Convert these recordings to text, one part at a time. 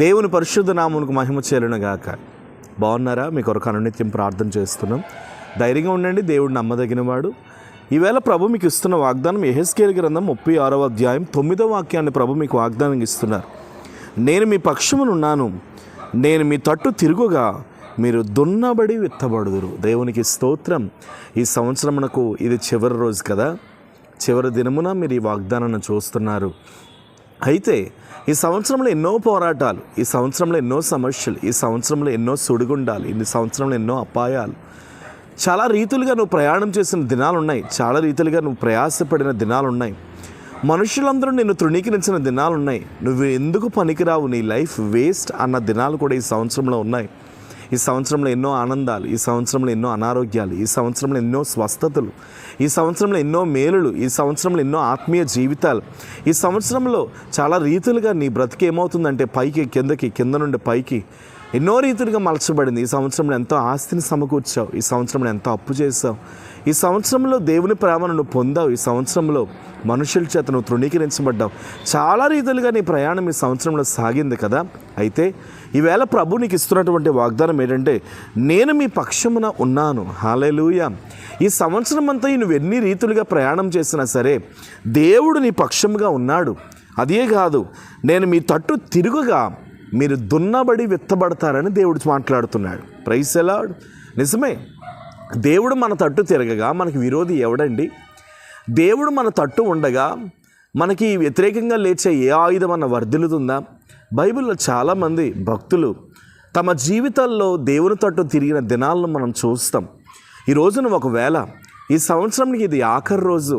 దేవుని పరిశుద్ధ నామమునకు మహిమ చేరును గాక. బాగున్నారా? మీ కొరకు అనునిత్యం ప్రార్థన చేస్తున్నాం. ధైర్యంగా ఉండండి, దేవుడు నమ్మదగినవాడు. ఈవేళ ప్రభు మీకు ఇస్తున్న వాగ్దానం యెహెజ్కేలు గ్రంథం 36వ అధ్యాయం 9వ వాక్యాన్ని ప్రభు మీకు వాగ్దానం ఇస్తున్నారు. నేను మీ పక్షమునున్నాను, నేను మీ తట్టు తిరుగుగా మీరు దున్నబడి విత్తబడుదురు. దేవునికి స్తోత్రం. ఈ సంవత్సరమునకు ఇది చివరి రోజు కదా, చివరి దినమున మీరు ఈ వాగ్దానాన్ని చూస్తున్నారు. అయితే ఈ సంవత్సరంలో ఎన్నో పోరాటాలు, ఈ సంవత్సరంలో ఎన్నో సమస్యలు, ఈ సంవత్సరంలో ఎన్నో సుడిగుండాలు, ఈ సంవత్సరంలో ఎన్నో అపాయాలు, చాలా రీతులుగా నువ్వు ప్రయాణం చేసిన దినాలు ఉన్నాయి, చాలా రీతులుగా నువ్వు ప్రయాసపడిన దినాలు ఉన్నాయి. మనుషులందరూ నిన్ను తృణీకరించిన దినాలు ఉన్నాయి. నువ్వు ఎందుకు పనికిరావు, నీ లైఫ్ వేస్ట్ అన్న దినాలు కూడా ఈ సంవత్సరంలో ఉన్నాయి. ఈ సంవత్సరంలో ఎన్నో ఆనందాలు, ఈ సంవత్సరంలో ఎన్నో అనారోగ్యాలు, ఈ సంవత్సరంలో ఎన్నో స్వస్థతలు, ఈ సంవత్సరంలో ఎన్నో మేలులు, ఈ సంవత్సరంలో ఎన్నో ఆత్మీయ జీవితాలు. ఈ సంవత్సరంలో చాలా రీతులుగా నీ బ్రతికి ఏమవుతుందంటే పైకి కిందకి, కింద నుండి పైకి ఎన్నో రీతులుగా మలచబడింది. ఈ సంవత్సరంలో ఎంతో ఆస్తిని సమకూర్చావు, ఈ సంవత్సరంలో ఎంతో అప్పు చేసావు, ఈ సంవత్సరంలో దేవుని ప్రేమను నువ్వు పొందావు, ఈ సంవత్సరంలో మనుషుల చేత నువ్వు తృణీకరించబడ్డావు. చాలా రీతులుగా నీ ప్రయాణం ఈ సంవత్సరంలో సాగింది కదా. అయితే ఈవేళ ప్రభు నీకు ఇస్తున్నటువంటి వాగ్దానం ఏంటంటే, నేను మీ పక్షమున ఉన్నాను. హల్లెలూయా. ఈ సంవత్సరం అంతా నువ్వు ఎన్ని రీతులుగా ప్రయాణం చేసినా సరే దేవుడు నీ పక్షముగా ఉన్నాడు. అదే కాదు, నేను మీ తట్టు తిరుగుగా మీరు దున్నబడి విత్తబడతారని దేవుడు మాట్లాడుతున్నాడు. Praise the lord. నిజమే, దేవుడు మన తట్టు తిరగగా మనకి విరోధి ఎవడండి? దేవుడు మన తట్టు ఉండగా మనకి వ్యతిరేకంగా లేచే ఏ ఆయుధం అన్న వర్ధిల్లుతుందా? బైబిల్లో చాలామంది భక్తులు తమ జీవితాల్లో దేవుని తట్టు తిరిగిన దినాలను మనం చూస్తాం. ఈ రోజున ఒకవేళ ఈ సంవత్సరానికి ఇది ఆఖరి రోజు,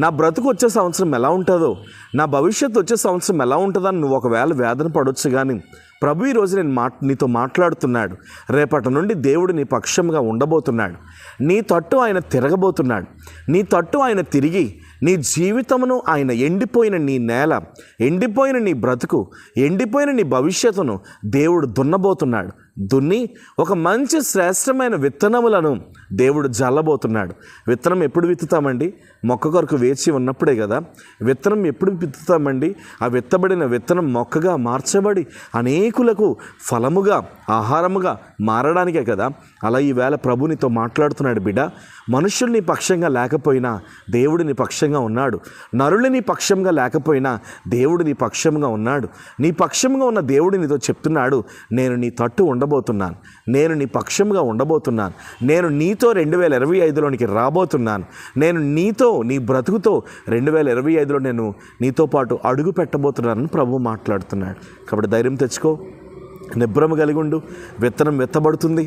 నా బ్రతుకు వచ్చే సంవత్సరం ఎలా ఉంటుందో, నా భవిష్యత్తు వచ్చే సంవత్సరం ఎలా ఉంటుందని నువ్వు ఒకవేళ వేదన పడవచ్చు. కానీ ప్రభు ఈరోజు నేను నీతో మాట్లాడుతున్నాడు. రేపటి నుండి దేవుడు నీ పక్షంగా ఉండబోతున్నాడు. నీ తట్టు ఆయన తిరగబోతున్నాడు. నీ తట్టు ఆయన తిరిగి నీ జీవితమును, ఆయన ఎండిపోయిన నీ నేల, ఎండిపోయిన నీ బ్రతుకు, ఎండిపోయిన నీ భవిష్యత్తును దేవుడు దున్నబోతున్నాడు. దున్ని ఒక మంచి శ్రేష్టమైన విత్తనములను దేవుడు జల్లబోతున్నాడు. విత్తనం ఎప్పుడు విత్తుతామండి? మొక్క కొరకు వేచి ఉన్నప్పుడే కదా. విత్తనం ఎప్పుడు విత్తుతామండి? ఆ విత్తబడిన విత్తనం మొక్కగా మార్చబడి అనేకులకు ఫలముగా, ఆహారముగా మారడానికే కదా. అలా ఈవేళ ప్రభు నీతో మాట్లాడుతున్నాడు. బిడ్డ, మనుషులు నీ పక్షంగా లేకపోయినా దేవుడు నీ పక్షంగా ఉన్నాడు. నరులు నీ పక్షంగా లేకపోయినా దేవుడు నీ పక్షంగా ఉన్నాడు. నీ పక్షంగా ఉన్న దేవుడు నీతో చెప్తున్నాడు, నేను నీ తట్టు ఉండబోతున్నాను, నేను నీ పక్షంగా ఉండబోతున్నాను, నేను నీతో 2025లోనికి రాబోతున్నాను, నేను నీతో, నీ బ్రతుకుతో 2025లో నేను నీతో పాటు అడుగు పెట్టబోతున్నానని ప్రభు మాట్లాడుతున్నాడు. కాబట్టి ధైర్యం తెచ్చుకో, నిబ్రమ కలిగి ఉండు. విత్తనం విత్తబడుతుంది,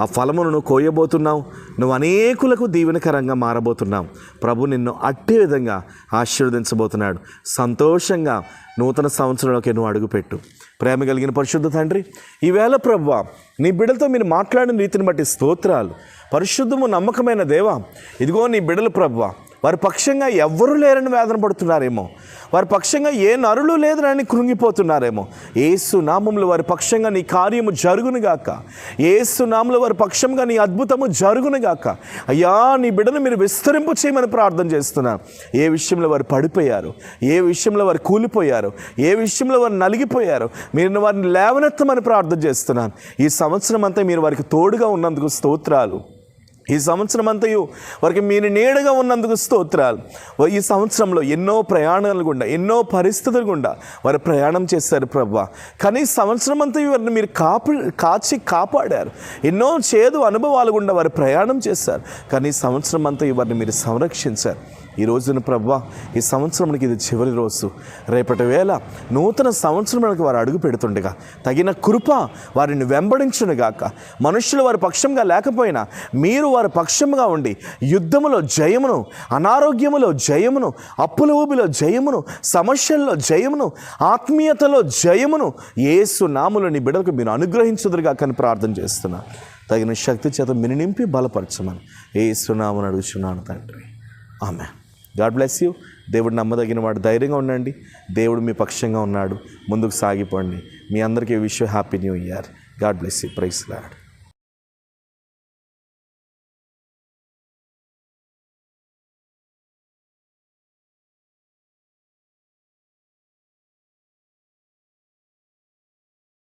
ఆ ఫలమును నువ్వు కోయబోతున్నావు, నువ్వు అనేకులకు దీవెనకరంగా మారబోతున్నావు. ప్రభు నిన్ను అట్టి విధంగా ఆశీర్వదించబోతున్నాడు. సంతోషంగా నూతన సంవత్సరంలోకి నువ్వు అడుగుపెట్టు. ప్రేమ కలిగిన పరిశుద్ధ తండ్రి, ఈవేళ ప్రభువా నీ బిడ్డలతో మీరు మాట్లాడిన రీతిని బట్టి స్తోత్రాలు. పరిశుద్ధము నమ్మకమైన దేవా, ఇదిగో నీ బిడ్డలు ప్రభువా, వారి పక్షంగా ఎవ్వరూ లేరని వేదన పడుతున్నారేమో, వారి పక్షంగా ఏ నరులు లేదని కృంగిపోతున్నారేమో. యేసు నామములో వారి పక్షంగా నీ కార్యము జరుగునుగాక. యేసు నామములో వారి పక్షంగా నీ అద్భుతము జరుగునుగాక. అయ్యా, నీ బిడ్డను మీరు విస్తరింపు చేయమని ప్రార్థన చేస్తున్నాను. ఏ విషయంలో వారు పడిపోయారు, ఏ విషయంలో వారు కూలిపోయారు, ఏ విషయంలో వారు నలిగిపోయారు, మీరు వారిని లేవనెత్తమని ప్రార్థన చేస్తున్నాను. ఈ సంవత్సరం అంతా మీరు వారికి తోడుగా ఉన్నందుకు స్తోత్రాలు. ఈ సంవత్సరం అంతయు వారికి మీరు నీడగా ఉన్నందుకు స్తోత్రాలు. ఈ సంవత్సరంలో ఎన్నో ప్రయాణాలు గుండా, ఎన్నో పరిస్థితులు గుండా వారు ప్రయాణం చేశారు ప్రభువా. కానీ సంవత్సరం అంతయు వారిని మీరు కాపాడారు. ఎన్నో చేదు అనుభవాలు గుండా వారు ప్రయాణం చేశారు. కానీ సంవత్సరం అంతయు వారిని మీరు సంరక్షించారు. ఈ రోజున ప్రభువా, ఈ సంవత్సరానికి ఇది చివరి రోజు. రేపటి వేళ నూతన సంవత్సరానికి వారు అడుగు పెడుతుండగా తగిన కృప వారిని వెంబడించునుగాక. మనుషులు వారి పక్షంగా లేకపోయినా మీరు వారి పక్షంగా ఉండి యుద్ధములో జయమును, అనారోగ్యములో జయమును, అప్పుల ఊబిలో జయమును, సమస్యల్లో జయమును, ఆత్మీయతలో జయమును యేసు నామములో నీ బిడ్డలకు మీరు అనుగ్రహించుదురుగాక అని ప్రార్థన చేస్తున్నా. తగిన శక్తి చేత మీరు నింపి బలపరచమని యేసు నామమున అడుగుచున్నాను తండ్రి. ఆమేన్. God bless you. దేవుడు నమ్మదగిన వాడు. ధైర్యంగా ఉండండి. దేవుడు మీ పక్షంగా ఉన్నాడు. ముందుకు సాగిపోండి. మీ అందరికీ wish you happy new year. God bless you. Praise lord.